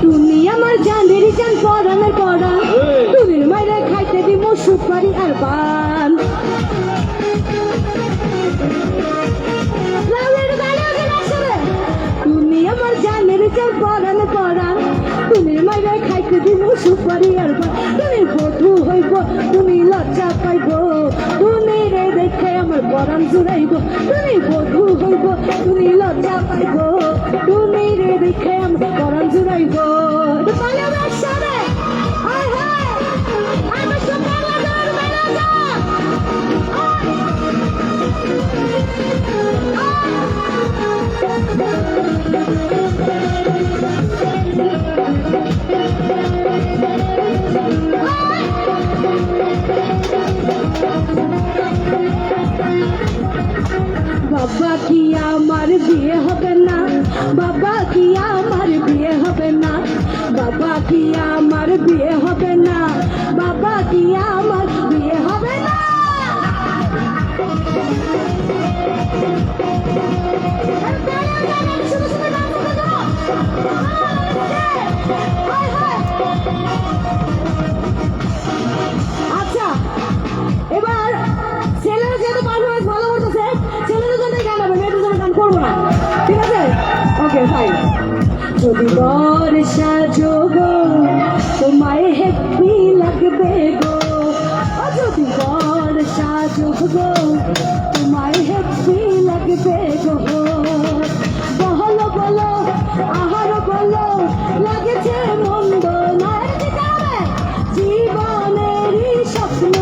তুমি আমার জানের জান পরানের পরা তুমি মাইরে খাইতে দিব সুপারি আর পান তুমি আমার জানের জান পরানের পরা তুমি মাইরে খাইতে দিব সুপারি আর পান তুমি বধু হইব তুমি লজ্জা পাইব তুমি রে দেখে আমার পরান জুড়াইব তুমি বধু হইব তুমি লজ্জা পাইব তুমি রে দেখে আমার পরান জুড়াইব বাবা কি আমার বিয়ে হবে না বাবা কি আমার বিয়ে হবে না বাবা কি আমার বিয়ে হবে না বাবা কি আমার বিয়ে হবে না আচ্ছা এবার ছেলেরা যেহেতু পারফরমেন্স ভালো করতেছে ছেলেদের জন্য গান হবে মেয়েদের জন্য গান করবো না ঠিক আছে ওকে ফাইন যদি বর্ষা যোগ তোমায় হেপি লাগবে গো যদি বর্ষা যোগ তোমায় হেপি লাগবে গো বহলো বলো আহার বলো লাগেছে মন্দ নয় জীবনেরই স্বপ্ন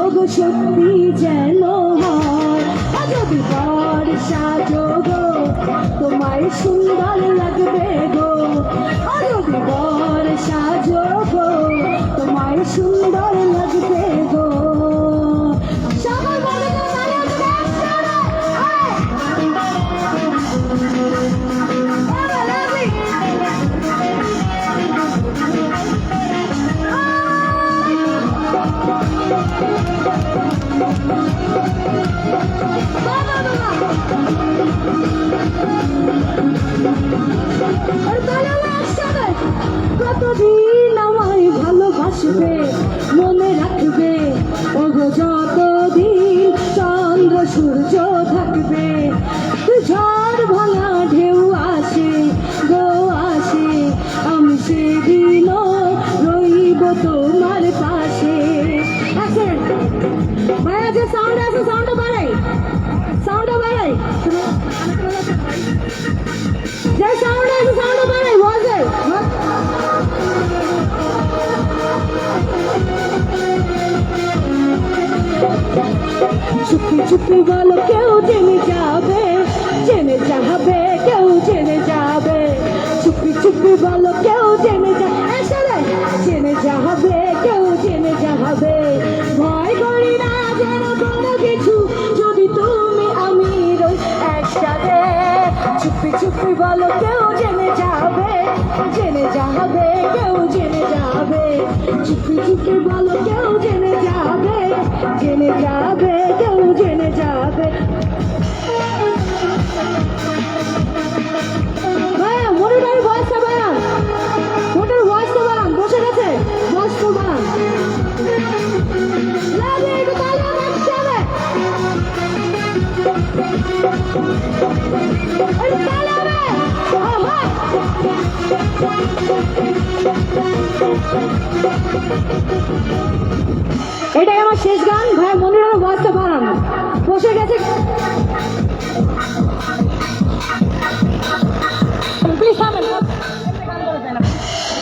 ওগো সত্যি যেন হয় যদি বর্ষা যোগ তোমায় সুন্দর লাগবে গো যদি বর্ষা যোগ তোমায় সুন্দর লাগবে গো সকল কতদিন আমায় ভালোবাসবে মনে রাখবে ওগো যতদিন চন্দ্র সূর্য থাকবে ঝড় ভাঙা ঢেউ আসে গো আসে আমি সেদিনও রইব তোমার পাশে ভাইয়া যে সাউন্ড আছে সাউন্ডটা বাড়াই যে সাউন্ড আছে সাউন্ডটা বাড়াই বলছে চুপি চুপি বলো কেউ জেনে যাবে কেউ জেনে যাবে চুপি চুপি বলো কেউ জেনে যাবে কেউ জেনে যাবে ভয় করি না যেন কোনো কিছু যদি তুমি আমি রই একসাথে চুপি চুপি বলো কেউ জেনে যাবে কেউ জেনে যাবে চুপি চুপি বলো কেউ জেনে যাবে কেউ জেনে যাবে ভাইয়া মনির ভাই ভয়েসটা বাড়ান মোটের ভয়েসটা বাড়ান বসে গেছে ভয়েস তো বাড়ান এটাই আমার শেষ গান ভাই মনিরের ভয়েসটা বাড়ান বসে গেছে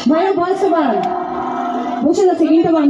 ভাইয়ের ভয়েসটা বাড়ান বসে যাচ্ছে গিয়ে বাড়ান